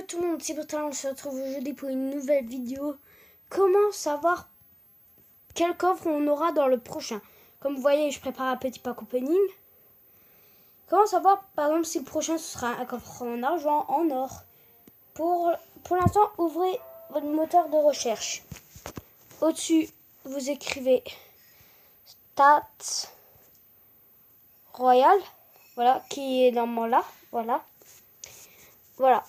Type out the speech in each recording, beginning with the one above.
tout le monde, c'est Bertrand, on se retrouve aujourd'hui pour une nouvelle vidéo. Comment savoir quel coffre on aura dans le prochain? Comme vous voyez, je prépare un petit pack opening. Comment savoir, par exemple, si le prochain ce sera un coffre en argent, en or? Pour l'instant, ouvrez votre moteur de recherche. Au-dessus, vous écrivez Stats Royal, voilà, qui est normalement là, voilà. Voilà.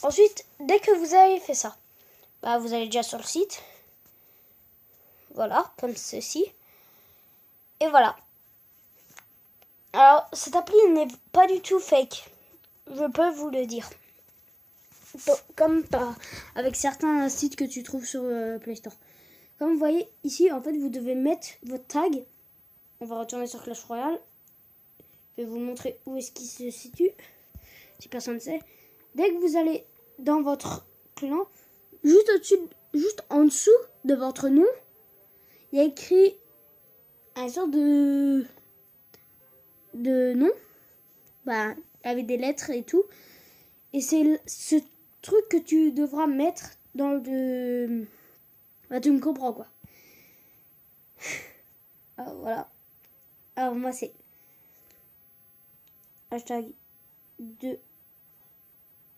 Ensuite, dès que vous avez fait ça, vous allez déjà sur le site. Voilà, comme ceci. Et voilà. Alors, cette appli n'est pas du tout fake. Je peux vous le dire. Comme avec certains sites que tu trouves sur Play Store. Comme vous voyez, ici, en fait, vous devez mettre votre tag. On va retourner sur Clash Royale. Je vais vous montrer où est-ce qu'il se situe. Si personne ne sait. Dès que vous allez dans votre clan, juste au-dessus, juste en dessous de votre nom, il y a écrit un sort de nom, avec des lettres et tout. Et c'est ce truc que tu devras mettre dans le... tu me comprends quoi. Alors, voilà. Alors moi c'est hashtag 2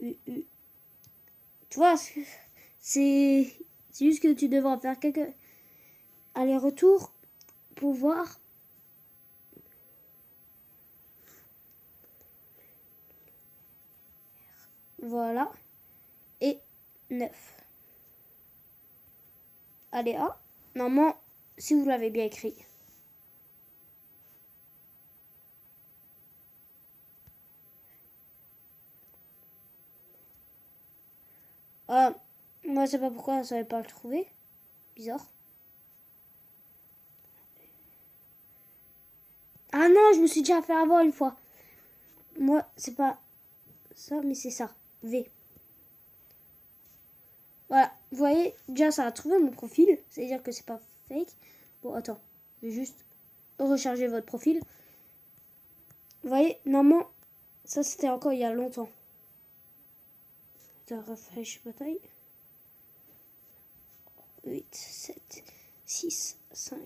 UU. Tu vois, c'est juste que tu devras faire quelques allers-retours pour voir. Voilà. Et 9. Allez, A. Normalement, si vous l'avez bien écrit. Moi, je sais pas pourquoi je savais pas le trouver. Bizarre. Ah non, je me suis déjà fait avoir une fois. Moi, c'est pas ça, mais c'est ça. V. Voilà, vous voyez, déjà ça a trouvé mon profil. C'est-à-dire que c'est pas fake. Bon, attends, je vais juste recharger votre profil. Vous voyez, normalement, ça c'était encore il y a longtemps. Refresh bataille. 8, 7, 6, 5,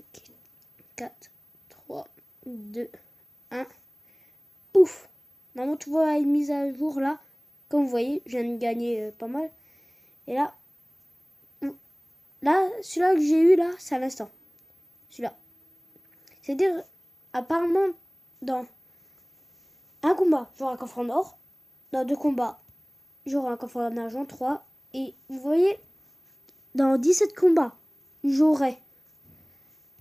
4, 3, 2, 1. Pouf! Normalement, tout va être mis à jour là. Comme vous voyez, je viens de gagner pas mal. Et là, celui-là que j'ai eu là, c'est à l'instant. Celui-là. C'est-à-dire, apparemment, dans un combat, j'aurai un coffre en or. Dans 2 combats, j'aurai un coffre en argent, 3. Et vous voyez, dans 17 combats, j'aurai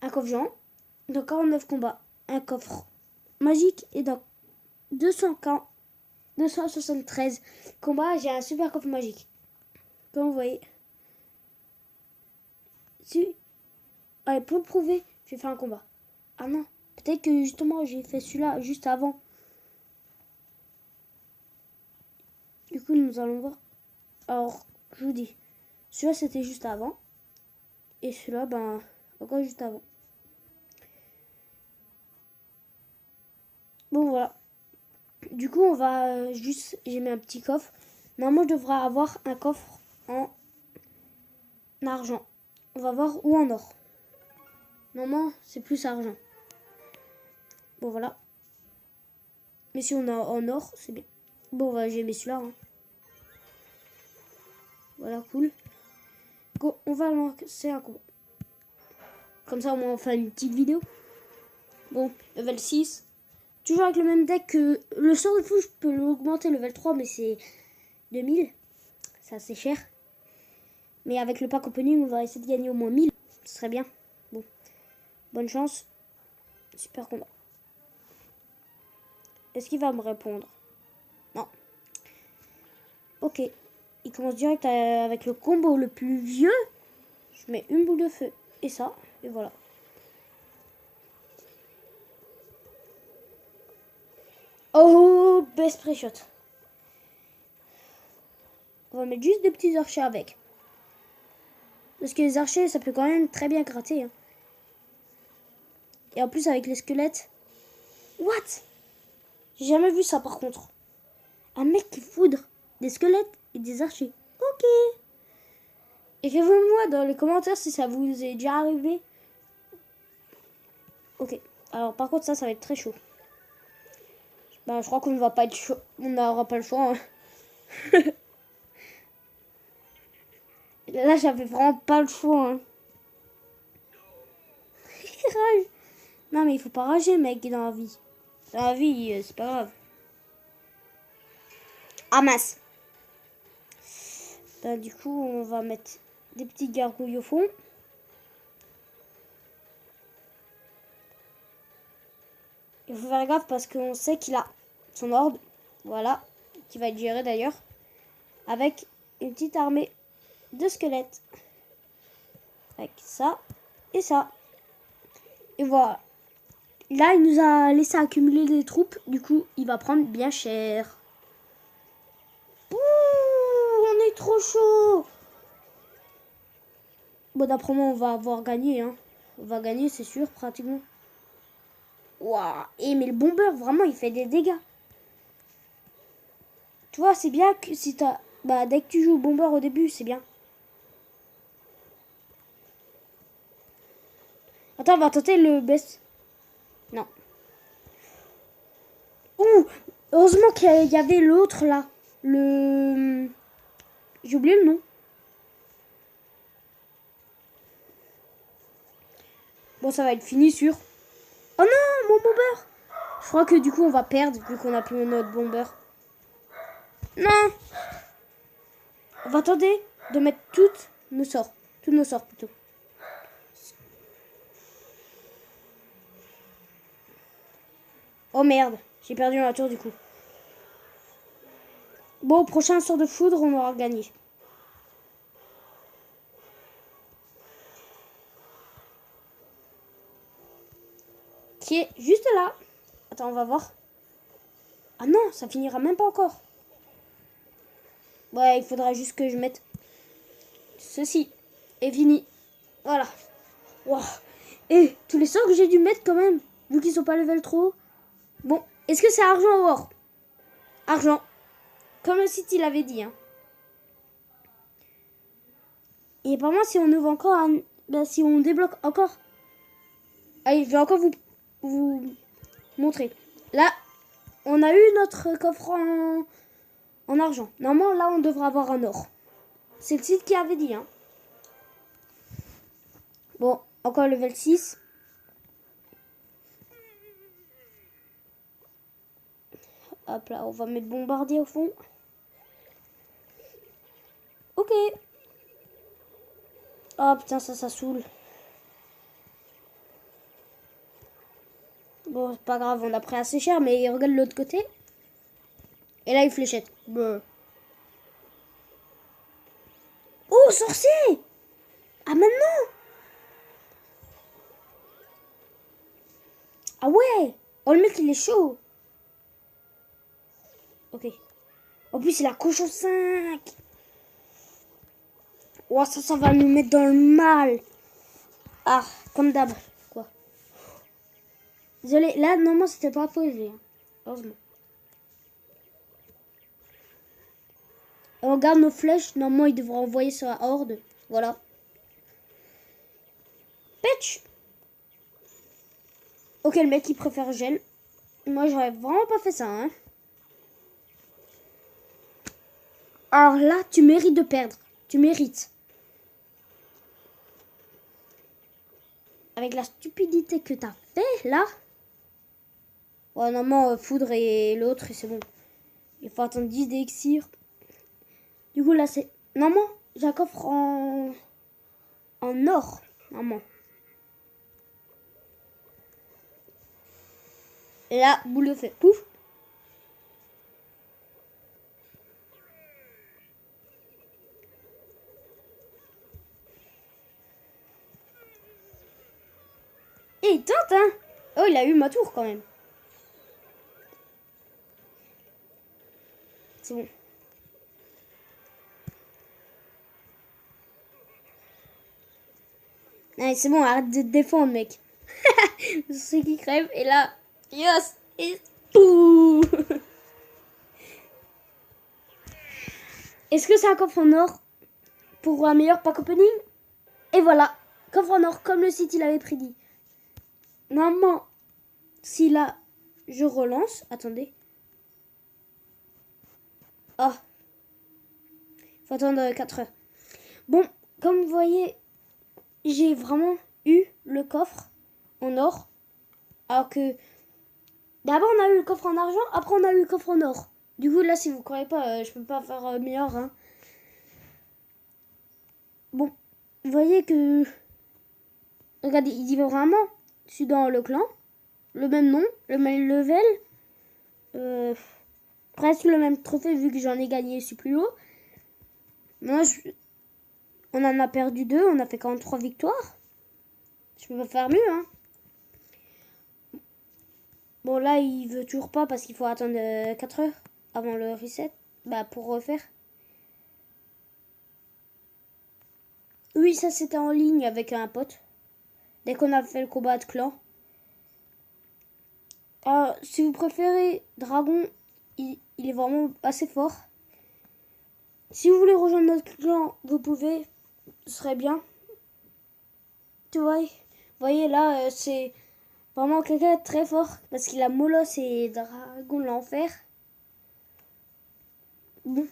un coffre géant. Dans 49 combats, un coffre magique. Et dans 273 combats, j'ai un super coffre magique. Comme vous voyez. Allez, pour le prouver, je vais faire un combat. Ah non, peut-être que justement j'ai fait celui-là juste avant. Du coup, nous allons voir. Alors, je vous dis, celui-là c'était juste avant. Et celui-là, encore juste avant. Bon, voilà. Du coup, on va juste... J'ai mis un petit coffre. Normalement, je devrais avoir un coffre en argent. On va voir où en or. Normalement, c'est plus argent. Bon, voilà. Mais si on a en or, c'est bien. Bon, j'ai mis celui-là. Voilà, cool. Go, on va lancer un combat. Comme ça, au moins, on fait une petite vidéo. Bon, level 6. Toujours avec le même deck que le sort de fou, je peux l'augmenter level 3, mais c'est 2000. C'est assez cher. Mais avec le pack opening, on va essayer de gagner au moins 1000. Ce serait bien. Bon, bonne chance. Super combat. Est-ce qu'il va me répondre? Non. Ok. Il commence direct avec le combo le plus vieux. Je mets une boule de feu et ça. Et voilà. Oh, best pré-shot. On va mettre juste des petits archers avec. Parce que les archers, ça peut quand même très bien gratter. Hein. Et en plus, avec les squelettes. What? J'ai jamais vu ça par contre. Un mec qui foudre des squelettes et des archers. Ok. Écrivez-moi dans les commentaires si ça vous est déjà arrivé. Ok. Alors par contre ça va être très chaud. Bah je crois qu'on ne va pas être chaud. On n'aura pas le choix. Hein. Là j'avais vraiment pas le choix. Hein. Rage. Non mais il faut pas rager mec dans la vie. Dans la vie c'est pas grave. Ah mince. Bah, du coup on va mettre des petits gargouilles au fond. Il faut faire gaffe parce qu'on sait qu'il a son ordre. Voilà. Qui va être géré d'ailleurs. Avec une petite armée de squelettes. Avec ça et ça. Et voilà. Là, il nous a laissé accumuler des troupes. Du coup, il va prendre bien cher. Ouh, on est trop chaud. Bon, d'après moi, on va avoir gagné. Hein. On va gagner, c'est sûr, pratiquement. Waouh. Et mais le bomber, vraiment, il fait des dégâts. Tu vois, c'est bien que si t'as... Bah, dès que tu joues au bomber au début, c'est bien. Attends, on va tenter le best. Non. Ouh, heureusement qu'il y avait l'autre là. Le... J'ai oublié le nom. Bon, ça va être fini sûr. Oh non, mon bomber. Je crois que du coup, on va perdre vu qu'on a plus notre bomber. Non. On va tenter de mettre toutes nos sorts. Tous nos sorts plutôt. Oh merde, j'ai perdu ma tour du coup. Bon, au prochain sort de foudre, on aura gagné. Qui est juste là. Attends, on va voir. Ah non, ça finira même pas encore. Ouais, il faudra juste que je mette ceci. Et fini. Voilà. Wow. Et tous les sorts que j'ai dû mettre quand même, vu qu'ils sont pas level trop haut. Bon, est-ce que c'est argent ou or? Argent. Comme le site il avait dit. Hein. Et apparemment, si on ouvre encore un... Ben, si on débloque encore... Allez, je vais encore vous montrer. Là, on a eu notre coffre en argent. Normalement, là, on devrait avoir un or. C'est le site qui avait dit. Hein. Bon, encore level 6. Hop là, on va mettre bombardier au fond. Ok. Oh putain, ça saoule. Bon, c'est pas grave, on a pris assez cher, mais regarde l'autre côté. Et là, il fléchette. Bleu. Oh, sorcier! Ah, maintenant! Ah ouais! Oh, le mec, il est chaud. Ok. En plus, il a cochon 5. Oh, ça va nous mettre dans le mal. Ah, comme d'hab. Quoi? Désolé, là, normalement, c'était pas posé. Hein. Heureusement. On regarde nos flèches. Normalement, il devrait envoyer sur la horde. Voilà. Patch. Ok, le mec, il préfère gel. Moi, j'aurais vraiment pas fait ça. Hein. Alors là, tu mérites de perdre. Tu mérites. Avec la stupidité que t'as fait, là. Ouais, normalement, foudre et l'autre, et c'est bon. Il faut attendre 10 d'élixir. Du coup, là, c'est... Normalement, j'ai un coffre en or. Normalement. Et là, boule fait pouf. Et il tente, hein. Oh, il a eu ma tour, quand même. C'est bon. Allez, c'est bon, arrête de te défendre, mec. C'est qui crève, et là... Yes! Et... Pouh. Est-ce que c'est un coffre en or pour un meilleur pack opening? Et voilà, coffre en or, comme le site il avait prédit. Normalement, si là, je relance, attendez. Ah, faut attendre 4 heures. Bon, comme vous voyez, j'ai vraiment eu le coffre en or. Alors que d'abord on a eu le coffre en argent, après on a eu le coffre en or. Du coup là si vous croyez pas, je peux pas faire meilleur. Hein. Bon, vous voyez que... Regardez, il dit vraiment, je suis dans le clan, le même nom, le même level, presque le même trophée vu que j'en ai gagné, je suis plus haut. Moi, on en a perdu 2, on a fait 43 victoires. Je peux pas faire mieux, hein. Bon, là, il veut toujours pas parce qu'il faut attendre 4 heures avant le reset. Bah, pour refaire. Oui, ça, c'était en ligne avec un pote. Dès qu'on a fait le combat de clan. Si vous préférez Dragon, il est vraiment assez fort. Si vous voulez rejoindre notre clan, vous pouvez. Ce serait bien. Tu vois, vous voyez là, c'est vraiment quelqu'un de très fort. Parce qu'il a Molos et Dragon de l'enfer. Bon.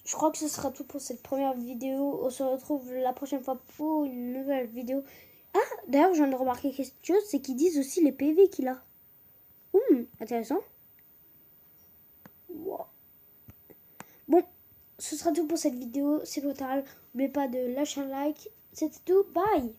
Je crois que ce sera tout pour cette première vidéo. On se retrouve la prochaine fois pour une nouvelle vidéo. Ah, d'ailleurs, je viens de remarquer quelque chose, c'est qu'ils disent aussi les PV qu'il a. Intéressant. Wow. Bon, ce sera tout pour cette vidéo. C'est brutal. N'oubliez pas de lâcher un like. C'était tout. Bye.